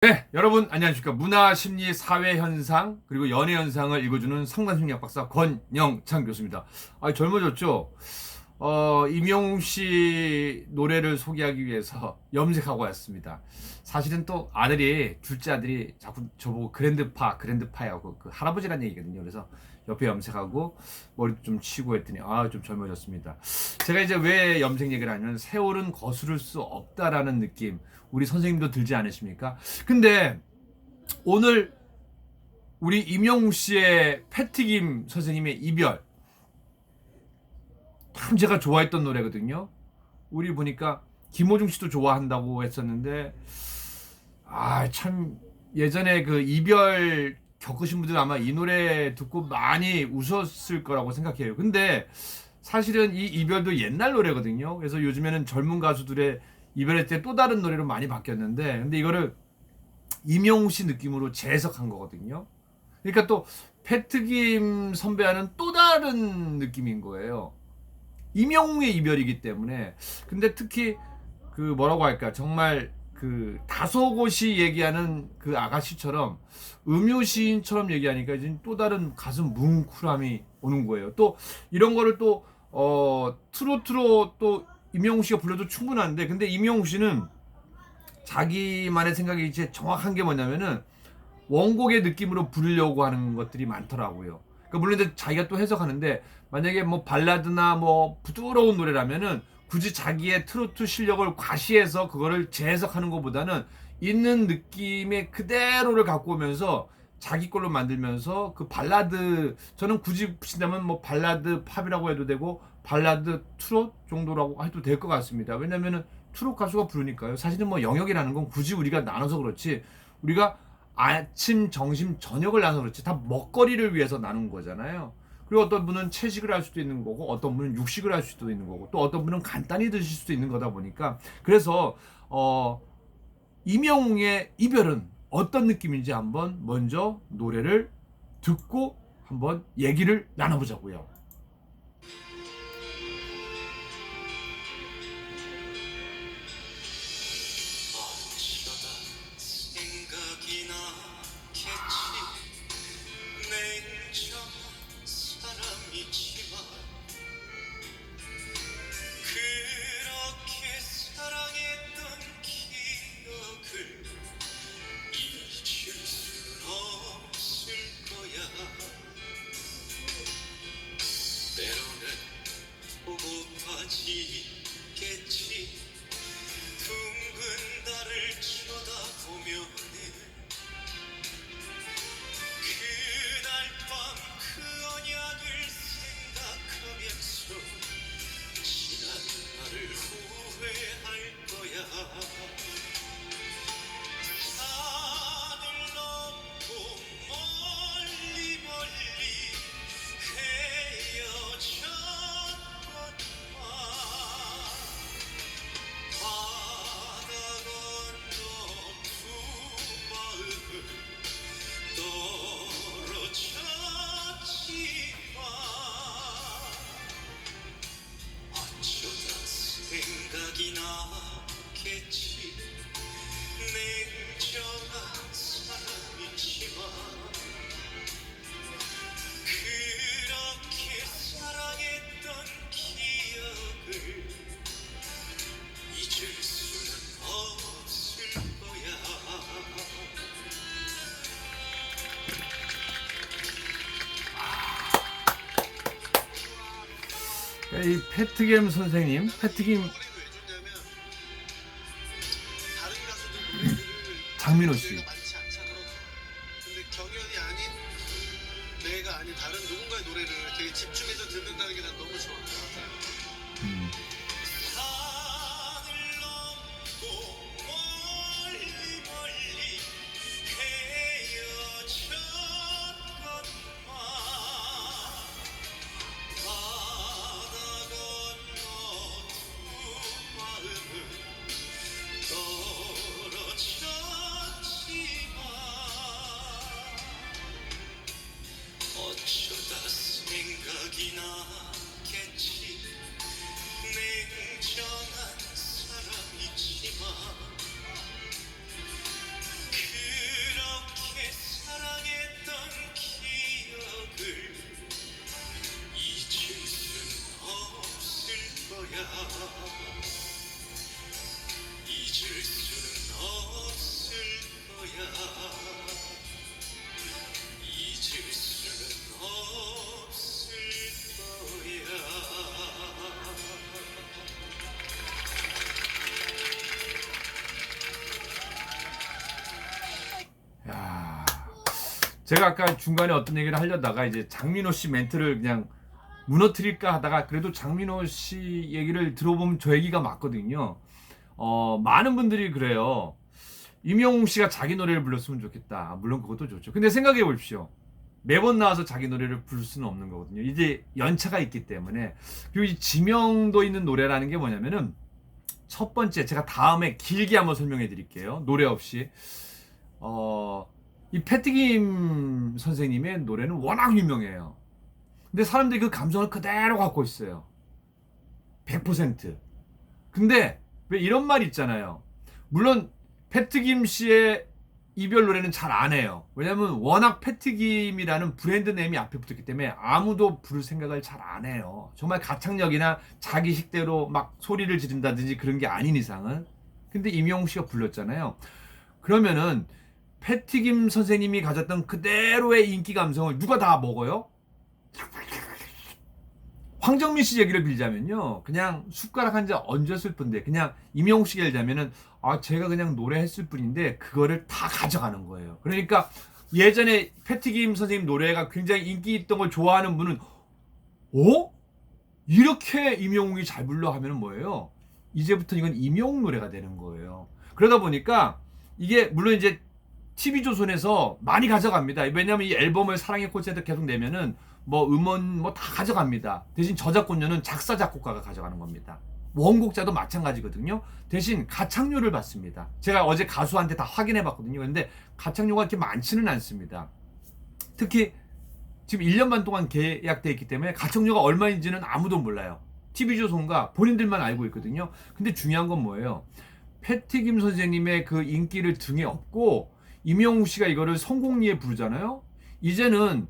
네, 여러분 안녕하십니까. 문화, 심리, 사회 현상 그리고 연애 현상을 읽어주는 상담심리학 박사 권영창 교수입니다. 젊어졌죠? 임영웅 씨 노래를 소개하기 위해서 염색하고 왔습니다. 사실은 또 둘째 아들이 자꾸 저보고 그랜드파하고 그 할아버지란 얘기거든요. 그래서 옆에 염색하고 머리도 좀 치고 했더니 좀 젊어졌습니다. 제가 이제 왜 염색 얘기를 하냐면 세월은 거스를 수 없다라는 느낌 우리 선생님도 들지 않으십니까? 근데 오늘 우리 임영웅 씨의 패티김 선생님의 이별 참 제가 좋아했던 노래거든요. 우리 보니까 김호중 씨도 좋아한다고 했었는데 참 예전에 그 이별 겪으신 분들 아마 이 노래 듣고 많이 웃었을 거라고 생각해요. 근데 사실은 이 이별도 옛날 노래거든요. 그래서 요즘에는 젊은 가수들의 이별할 때 또 다른 노래로 많이 바뀌었는데 근데 이거를 임영웅 씨 느낌으로 재해석한 거거든요. 그러니까 또 패트김 선배와는 또 다른 느낌인 거예요. 임영웅의 이별이기 때문에. 근데 특히 그 뭐라고 할까, 정말 그 다소곳이 얘기하는 그 아가씨처럼 음유시인처럼 얘기하니까 이제 또 다른 가슴 뭉클함이 오는 거예요. 또 이런 거를 또 트로트로 또 임영웅 씨가 불러도 충분한데, 근데 임영웅 씨는 자기만의 생각이 이제 정확한 게 뭐냐면은 원곡의 느낌으로 부르려고 하는 것들이 많더라고요. 그러니까 물론 이제 자기가 또 해석하는데, 만약에 뭐 발라드나 뭐 부드러운 노래라면은 굳이 자기의 트로트 실력을 과시해서 그거를 재해석하는 것보다는 있는 느낌의 그대로를 갖고 오면서 자기 걸로 만들면서 그 발라드, 저는 굳이 붙인다면 뭐 발라드 팝이라고 해도 되고 발라드 트롯 정도라고 해도 될 것 같습니다. 왜냐면은 트롯 가수가 부르니까요. 사실은 뭐 영역이라는 건 굳이 우리가 나눠서 그렇지, 우리가 아침, 점심, 저녁을 나눠서 그렇지 다 먹거리를 위해서 나눈 거잖아요. 그리고 어떤 분은 채식을 할 수도 있는 거고, 어떤 분은 육식을 할 수도 있는 거고, 또 어떤 분은 간단히 드실 수도 있는 거다 보니까, 그래서 임영웅의 이별은 어떤 느낌인지 한번 먼저 노래를 듣고 한번 얘기를 나눠보자고요. 보고파지겠지. 둥근 달을 쳐다보면은 그날 밤 그 언약을 생각하면서 지난 날을 후회할 거야. 산을 넘고 멀리 멀리 헤어져 생각이 나겠지. 냉정한 사람이지만 그렇게 사랑했던 기억을 잊을 수는 없을 거야. 이 패트김 선생님, 패트김 장민호 씨. 근데 경연이 아닌 내가 아닌 다른 누군가의 노래를 되게 집중해서 듣는다는 게 난 너무 좋아. 산을 넘고 멀리 멀리 헤어졌건만 바다 건너 두 마음은 떨어졌지만 어쩌다 생각이 나겠지. 냉정한 사람이지만 잊을 수는 없을 거야. 야, 제가 아까 중간에 어떤 얘기를 하려다가 이제 장민호 씨 멘트를 그냥 무너뜨릴까 하다가 그래도 장민호 씨 얘기를 들어보면 저 얘기가 맞거든요. 많은 분들이 그래요. 임영웅 씨가 자기 노래를 불렀으면 좋겠다. 물론 그것도 좋죠. 근데 생각해 보십시오. 매번 나와서 자기 노래를 부를 수는 없는 거거든요. 이제 연차가 있기 때문에. 그리고 이 지명도 있는 노래라는 게 뭐냐면은 첫 번째, 제가 다음에 길게 한번 설명해 드릴게요. 노래 없이. 이 패티김 선생님의 노래는 워낙 유명해요. 근데 사람들이 그 감성을 그대로 갖고 있어요. 100%. 근데 왜 이런 말 있잖아요. 물론 패트김 씨의 이별 노래는 잘 안 해요. 왜냐면 워낙 패트김이라는 브랜드 네임이 앞에 붙었기 때문에 아무도 부를 생각을 잘 안 해요. 정말 가창력이나 자기 식대로 막 소리를 지른다든지 그런 게 아닌 이상은. 근데 임영웅 씨가 불렀잖아요. 그러면은 패트김 선생님이 가졌던 그대로의 인기 감성을 누가 다 먹어요? 황정민 씨 얘기를 빌자면요, 그냥 숟가락 한 잔 얹었을 뿐인데, 그냥 임영웅 씨 얘기하자면은 제가 그냥 노래했을 뿐인데 그거를 다 가져가는 거예요. 그러니까 예전에 패티김 선생님 노래가 굉장히 인기 있던 걸 좋아하는 분은 이렇게 임영웅이 잘 불러 하면은 뭐예요? 이제부터 이건 임영웅 노래가 되는 거예요. 그러다 보니까 이게 물론 이제 TV조선에서 많이 가져갑니다. 왜냐면 이 앨범을 사랑의 콘서트 계속 내면은 뭐 음원 뭐 다 가져갑니다. 대신 저작권료는 작사 작곡가가 가져가는 겁니다. 원곡자도 마찬가지거든요. 대신 가창료를 받습니다. 제가 어제 가수한테 다 확인해 봤거든요. 근데 가창료가 그렇게 많지는 않습니다. 특히 지금 1년 반 동안 계약돼 있기 때문에 가창료가 얼마인지는 아무도 몰라요. TV조선과 본인들만 알고 있거든요. 근데 중요한 건 뭐예요? 패티김 선생님의 그 인기를 등에 업고 임영웅 씨가 이거를 성공리에 부르잖아요. 이제는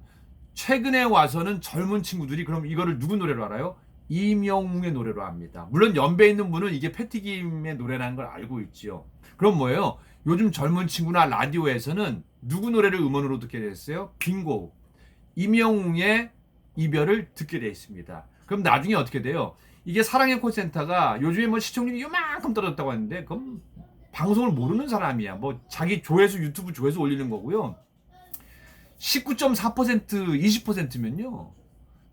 최근에 와서는 젊은 친구들이 그럼 이거를 누구 노래로 알아요? 임영웅의 노래로 압니다. 물론 연배 있는 분은 이게 패티김의 노래라는 걸 알고 있지요. 그럼 뭐예요? 요즘 젊은 친구나 라디오에서는 누구 노래를 음원으로 듣게 됐어요? 빙고. 임영웅의 이별을 듣게 돼 있습니다. 그럼 나중에 어떻게 돼요? 이게 사랑의 콜센터가 요즘에 뭐 시청률이 요만큼 떨어졌다고 하는데 그럼 방송을 모르는 사람이야. 뭐 자기 조회수 유튜브 조회수 올리는 거고요. 19.4% 20%면요.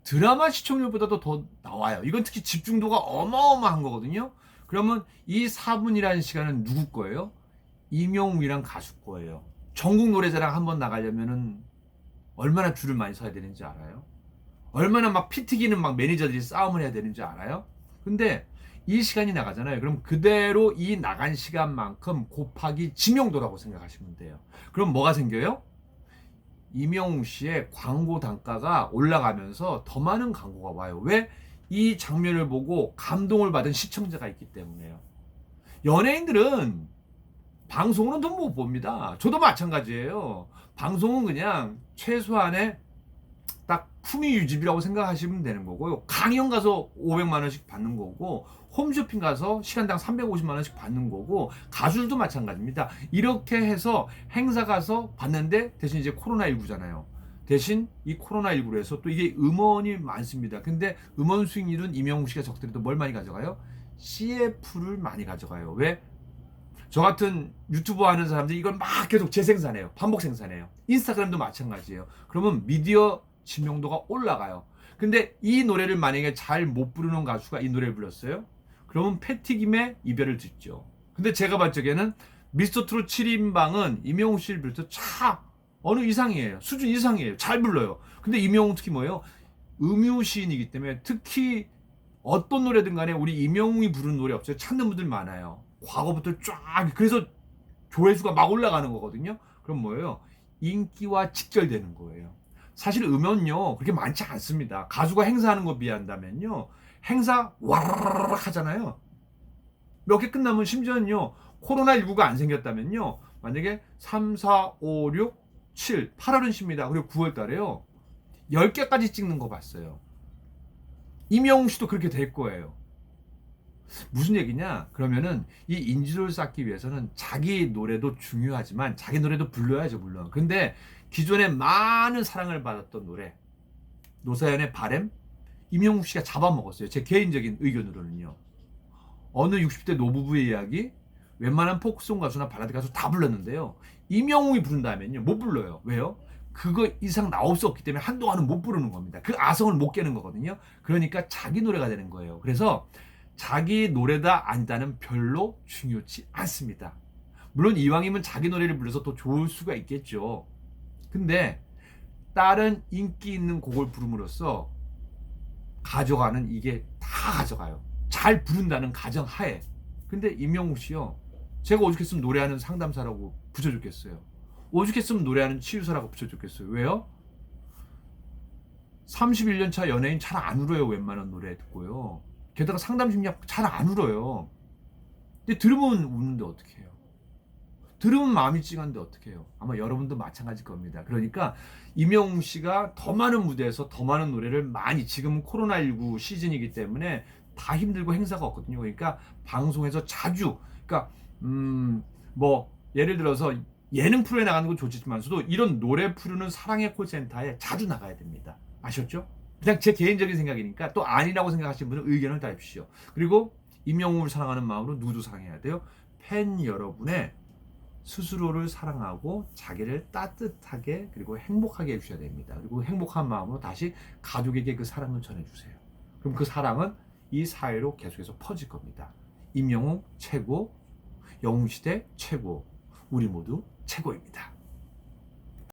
드라마 시청률보다도 더 나와요. 이건 특히 집중도가 어마어마한 거거든요. 그러면 이 4분이라는 시간은 누구 거예요? 임영웅이란 가수 거예요. 전국 노래자랑 한번 나가려면은 얼마나 줄을 많이 서야 되는지 알아요? 얼마나 막 피 튀기는 막 매니저들이 싸움을 해야 되는지 알아요? 근데 이 시간이 나가잖아요. 그럼 그대로 이 나간 시간만큼 곱하기 지명도라고 생각하시면 돼요. 그럼 뭐가 생겨요? 임영웅 씨의 광고 단가가 올라가면서 더 많은 광고가 와요. 왜? 이 장면을 보고 감동을 받은 시청자가 있기 때문에요. 연예인들은 방송으로는 돈 못 봅니다. 저도 마찬가지예요. 방송은 그냥 최소한의 딱 품위 유지비라고 생각하시면 되는 거고요. 강연 가서 500만 원씩 받는 거고 홈쇼핑 가서 시간당 350만 원씩 받는 거고 가수들도 마찬가지입니다. 이렇게 해서 행사 가서 받는데 대신 이제 코로나19잖아요. 대신 이 코로나19로 해서 또 이게 음원이 많습니다. 근데 음원 수익률은 임영웅 씨가 적더라도 뭘 많이 가져가요? CF를 많이 가져가요. 왜? 저 같은 유튜버 하는 사람들이 이걸 막 계속 재생산해요. 반복 생산해요. 인스타그램도 마찬가지예요. 그러면 미디어知명도가 올라가요. 근데 이 노래를 만약에 잘 못 부르는 가수가 이 노래를 불렀어요? 그러면 패티김의 이별을 듣죠. 근데 제가 봤을 적에는 미스터트롯 7인방은 임영웅 씨를 비롯해서 어느 이상이에요. 수준 이상이에요. 잘 불러요. 근데 임영웅 특히 뭐예요? 음유 시인이기 때문에 특히 어떤 노래든 간에 우리 임영웅이 부르는 노래 없어요. 찾는 분들 많아요. 과거부터 쫙. 그래서 조회수가 막 올라가는 거거든요. 그럼 뭐예요? 인기와 직결되는 거예요. 사실 음원요 그렇게 많지 않습니다. 가수가 행사하는 거 비한다면요 행사 와르르 하잖아요. 몇 개 끝나면 심지어는요 코로나19가 안 생겼다면요 만약에 3, 4, 5, 6, 7, 8월은 쉽니다. 그리고 9월 달에요 10개까지 찍는 거 봤어요. 임영웅 씨도 그렇게 될 거예요. 무슨 얘기냐? 그러면은 이 인지도를 쌓기 위해서는 자기 노래도 중요하지만 자기 노래도 불러야죠, 물론. 근데 기존에 많은 사랑을 받았던 노래, 노사연의 바램, 임영웅 씨가 잡아먹었어요. 제 개인적인 의견으로는요. 어느 60대 노부부의 이야기, 웬만한 포크송 가수나 발라드 가수 다 불렀는데요. 임영웅이 부른다면요, 못 불러요. 왜요? 그거 이상 나올 수 없기 때문에 한동안은 못 부르는 겁니다. 그 아성을 못 깨는 거거든요. 그러니까 자기 노래가 되는 거예요. 그래서 자기 노래다 아니다는 별로 중요치 않습니다. 물론 이왕이면 자기 노래를 불러서 더 좋을 수가 있겠죠. 근데 다른 인기 있는 곡을 부름으로써 가져가는, 이게 다 가져가요. 잘 부른다는 가정하에. 근데 임영웅 씨요, 제가 오죽했으면 노래하는 상담사라고 붙여줬겠어요. 오죽했으면 노래하는 치유사라고 붙여줬겠어요. 왜요? 31년 차 연예인 잘 안 울어요. 웬만한 노래 듣고요. 게다가 상담 심리학 잘 안 울어요. 근데 들으면 우는데 어떡해요? 들으면 마음이 찡한데 어떡해요? 아마 여러분도 마찬가지일 겁니다. 그러니까 임영웅 씨가 더 많은 무대에서 더 많은 노래를 많이, 지금은 코로나19 시즌이기 때문에 다 힘들고 행사가 없거든요. 그러니까 방송에서 자주, 그러니까 뭐 예를 들어서 예능 프로에 나가는 건 좋지만서도 이런 노래 부르는 사랑의 콜센터에 자주 나가야 됩니다. 아셨죠? 그냥 제 개인적인 생각이니까, 또 아니라고 생각하시는 분은 의견을 달십시오. 그리고 임영웅을 사랑하는 마음으로 누구도 사랑해야 돼요. 팬 여러분의 스스로를 사랑하고 자기를 따뜻하게 그리고 행복하게 해주셔야 됩니다. 그리고 행복한 마음으로 다시 가족에게 그 사랑을 전해주세요. 그럼 그 사랑은 이 사회로 계속해서 퍼질 겁니다. 임영웅 최고, 영웅시대 최고, 우리 모두 최고입니다.